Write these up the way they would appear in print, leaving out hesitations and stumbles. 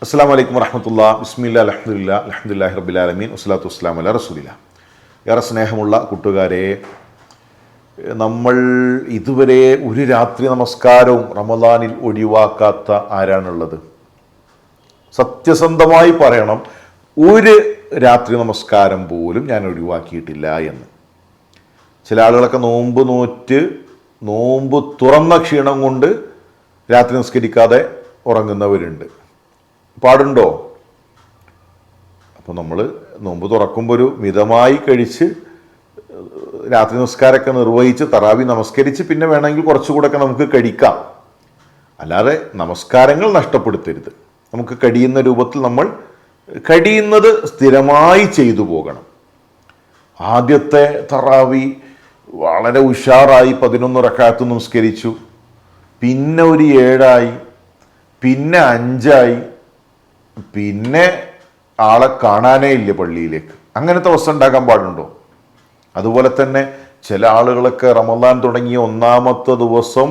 അസ്സലാമു അലൈക്കും വറഹ്മത്തുള്ളാഹി ബിസ്മില്ലാ അൽഹംദുലില്ലാഹി റബ്ബിൽ ആലമീൻ വസ്സലാത്തു വസ്സലാമു അലാ റസൂലില്ലാ. ഏറെ സ്നേഹമുള്ള കൂട്ടുകാരെ, നമ്മൾ ഇതുവരെ ഒരു രാത്രി നമസ്കാരവും റമദാനിൽ ഒഴിവാക്കാത്ത ആരാണുള്ളത്? സത്യസന്ധമായി പറയണം, ഒരു രാത്രി നമസ്കാരം പോലും ഞാൻ ഒഴിവാക്കിയിട്ടില്ല എന്ന്. ചില ആളുകളൊക്കെ നോമ്പ് നോറ്റ് നോമ്പ് തുറന്ന ക്ഷീണം കൊണ്ട് രാത്രി നിസ്കരിക്കാതെ ഉറങ്ങുന്നവരുണ്ട്. പാടുണ്ടോ? അപ്പോൾ നമ്മൾ നോമ്പ് തുറക്കുമ്പോൾ ഒരു മിതമായി കഴിച്ച് രാത്രി നമസ്കാരമൊക്കെ നിർവഹിച്ച് തറാവി നമസ്കരിച്ച് പിന്നെ വേണമെങ്കിൽ കുറച്ചുകൂടെയൊക്കെ നമുക്ക് കഴിക്കാം. അല്ലാതെ നമസ്കാരങ്ങൾ നഷ്ടപ്പെടുത്തരുത്. നമുക്ക് കഴിയുന്ന രൂപത്തിൽ നമ്മൾ കഴിയുന്നത് സ്ഥിരമായി ചെയ്തു പോകണം. ആദ്യത്തെ തറാവി വളരെ ഉഷാറായി 11 റക്അത്ത് നമസ്കരിച്ചു, പിന്നെ ഒരു 7 പിന്നെ 5 പിന്നെ ആളെ കാണാനേ ഇല്ല പള്ളിയിലേക്ക്. അങ്ങനത്തെ അവസ്ഥ ഉണ്ടാക്കാൻ പാടുണ്ടോ? അതുപോലെ തന്നെ ചില ആളുകളൊക്കെ റമദാൻ തുടങ്ങിയ 1-ാമത്തെ ദിവസം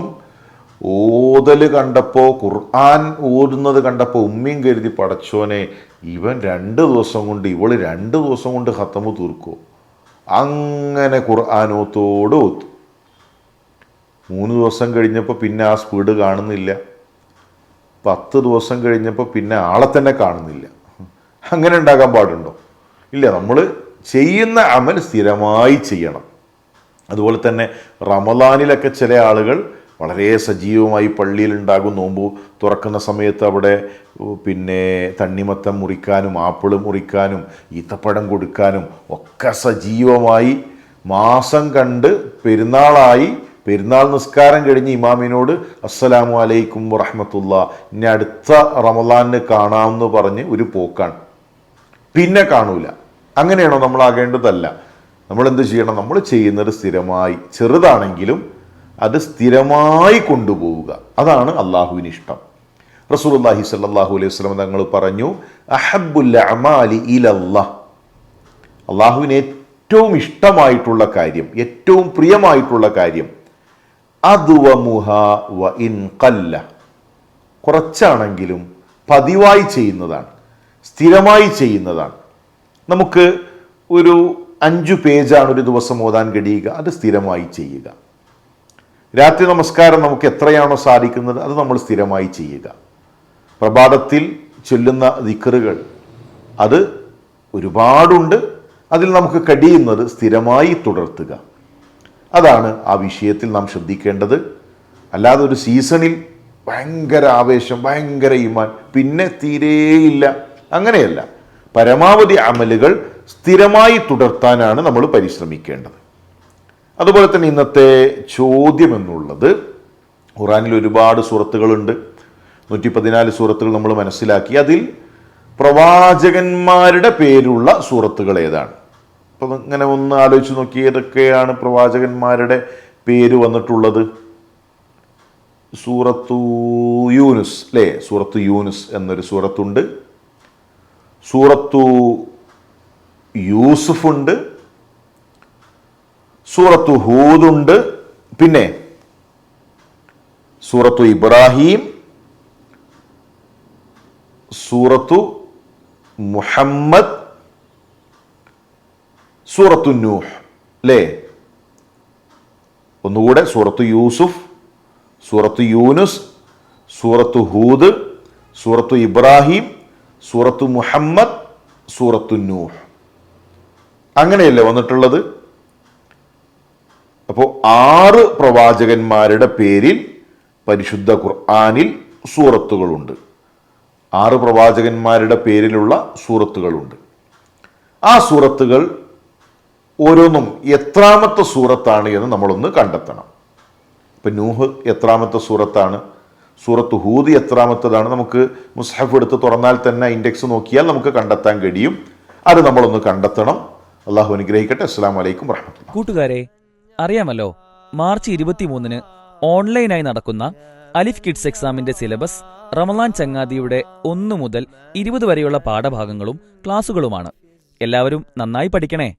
ഓതൽ കണ്ടപ്പോൾ, ഖുർആൻ ഓതുന്നത് കണ്ടപ്പോൾ ഉമ്മയും കരുതി, പടച്ചോനെ ഇവൻ 2 ദിവസം കൊണ്ട് ഇവള് 2 ദിവസം കൊണ്ട് ഖത്തമ് തീർക്കുമോ? അങ്ങനെ ഖുർആനോത്തോട് ഓത്തു. 3 ദിവസം കഴിഞ്ഞപ്പോൾ പിന്നെ ആ സ്പീഡ് കാണുന്നില്ല. 10 ദിവസം കഴിഞ്ഞപ്പോൾ പിന്നെ ആളെ തന്നെ കാണുന്നില്ല. അങ്ങനെ ഉണ്ടാകാൻ പാടുണ്ടോ? ഇല്ല. നമ്മൾ ചെയ്യുന്ന അമൽ സ്ഥിരമായി ചെയ്യണം. അതുപോലെ തന്നെ റമദാനിലൊക്കെ ചില ആളുകൾ വളരെ സജീവമായി പള്ളിയിലുണ്ടാകും. നോമ്പ് തുറക്കുന്ന സമയത്ത് അവിടെ പിന്നെ തണ്ണിമത്തം മുറിക്കാനും ആപ്പിള് മുറിക്കാനും ഈത്തപ്പഴം കൊടുക്കാനും ഒക്കെ സജീവമായി മാസം കണ്ട് പെരുന്നാൾ നിസ്കാരം കഴിഞ്ഞ് ഇമാമിനോട് അസ്സലാമു അലൈക്കും വറഹ്മത്തുള്ളാഹി, ഇനി അടുത്ത റമദാനിന് കാണാമെന്ന് പറഞ്ഞ് ഒരു പോക്കാണ്, പിന്നെ കാണൂല. അങ്ങനെയാണോ നമ്മളാകേണ്ടതല്ല. നമ്മൾ എന്ത് ചെയ്യണം? നമ്മൾ ചെയ്യുന്നത് സ്ഥിരമായി, ചെറുതാണെങ്കിലും അത് സ്ഥിരമായി കൊണ്ടുപോവുക. അതാണ് അള്ളാഹുവിന് ഇഷ്ടം. റസൂലുള്ളാഹി സ്വല്ലല്ലാഹു അലൈഹി വസല്ലം തങ്ങൾ പറഞ്ഞു, അഹബ്ബുൽ അഅമാലി ഇലല്ലാഹ്, അള്ളാഹുവിന് ഏറ്റവും ഇഷ്ടമായിട്ടുള്ള കാര്യം, ഏറ്റവും പ്രിയമായിട്ടുള്ള കാര്യം, അദ്വമുഹാ വ ഇൻ ഖല്ല, കുറച്ചാണെങ്കിലും പതിവായി ചെയ്യുന്നതാണ്, സ്ഥിരമായി ചെയ്യുന്നതാണ്. നമുക്ക് ഒരു 5 പേജാണ് ഒരു ദിവസം ഓതാൻ കഴിയുക, അത് സ്ഥിരമായി ചെയ്യുക. രാത്രി നമസ്കാരം നമുക്ക് എത്രയാണോ സാധിക്കുന്നത് അത് നമ്മൾ സ്ഥിരമായി ചെയ്യുക. പ്രഭാതത്തിൽ ചൊല്ലുന്ന ദിക്റുകൾ അത് ഒരുപാടുണ്ട്, അതിൽ നമുക്ക് കഴിയുന്നത് സ്ഥിരമായി തുടർത്തുക. അതാണ് ആ വിഷയത്തിൽ നാം ശ്രദ്ധിക്കേണ്ടത്. അല്ലാതെ ഒരു സീസണിൽ ഭയങ്കര ആവേശം, ഭയങ്കര ഈമാൻ, പിന്നെ തീരെയില്ല, അങ്ങനെയല്ല. പരമാവധി അമലുകൾ സ്ഥിരമായി തുടർത്താനാണ് നമ്മൾ പരിശ്രമിക്കേണ്ടത്. അതുപോലെ തന്നെ ഇന്നത്തെ ചോദ്യം എന്നുള്ളത്, ഖുർആനിൽ ഒരുപാട് സൂറത്തുകളുണ്ട്, 114 സൂറത്തുകൾ നമ്മൾ മനസ്സിലാക്കി. അതിൽ പ്രവാചകന്മാരുടെ പേരുള്ള സൂറത്തുകൾ ഏതാണ്? അപ്പം ഇങ്ങനെ ഒന്ന് ആലോചിച്ച് നോക്കി, ഏതൊക്കെയാണ് പ്രവാചകന്മാരുടെ പേര് വന്നിട്ടുള്ളത്? സൂറത്തു യൂനുസ് അല്ലേ? സൂറത്തു യൂനുസ് എന്നൊരു സൂറത്തുണ്ട്, സൂറത്തു യൂസുഫുണ്ട്, സൂറത്തു ഹൂദുണ്ട്, പിന്നെ സൂറത്തു ഇബ്രാഹിം, സൂറത്തു മുഹമ്മദ്, സൂറത്തു നൂഹ് അല്ലേ? ഒന്നുകൂടെ, സൂറത്തു യൂസുഫ്, സൂറത്തു യൂനുസ്, സൂറത്തു ഹൂദ്, സൂറത്തു ഇബ്രാഹിം, സൂറത്തു മുഹമ്മദ്, സൂറത്തു നൂഹ്. അങ്ങനെയല്ലേ വന്നിട്ടുള്ളത്? അപ്പോൾ 6 പ്രവാചകന്മാരുടെ പേരിൽ പരിശുദ്ധ ഖുർആനിൽ സൂറത്തുകളുണ്ട്. 6 പ്രവാചകന്മാരുടെ പേരിലുള്ള സൂറത്തുകളുണ്ട്. ആ സൂറത്തുകൾ ഓരോന്നും എത്രാമത്തെ സൂറത്താണ് എന്ന് നമ്മളൊന്ന് കണ്ടെത്തണം. ഇപ്പം നൂഹ് എത്രാമത്തെ സൂറത്താണ്, സൂറത്ത് ഹൂദ് എത്രാമത്തതാണ്? നമുക്ക് മുസ്ഹഫ് എടുത്ത് തുറന്നാൽ തന്നെ ഇൻഡെക്സ് നോക്കിയാൽ നമുക്ക് കണ്ടെത്താൻ കഴിയും. അത് നമ്മളൊന്ന് കണ്ടെത്തണം. അള്ളാഹു അനുഗ്രഹിക്കട്ടെ. അസ്സലാമു അലൈക്കും വറഹ്മത്തുള്ളാഹി. കൂട്ടുകാരെ, അറിയാമല്ലോ, മാർച്ച് 23-ന് ഓൺലൈനായി നടക്കുന്ന അലിഫ് കിഡ്സ് എക്സാമിന്റെ സിലബസ് റമളാൻ ചങ്ങാതിയുടെ 1 മുതൽ 20 വരെയുള്ള പാഠഭാഗങ്ങളും ക്ലാസുകളുമാണ്. എല്ലാവരും നന്നായി പഠിക്കണേ.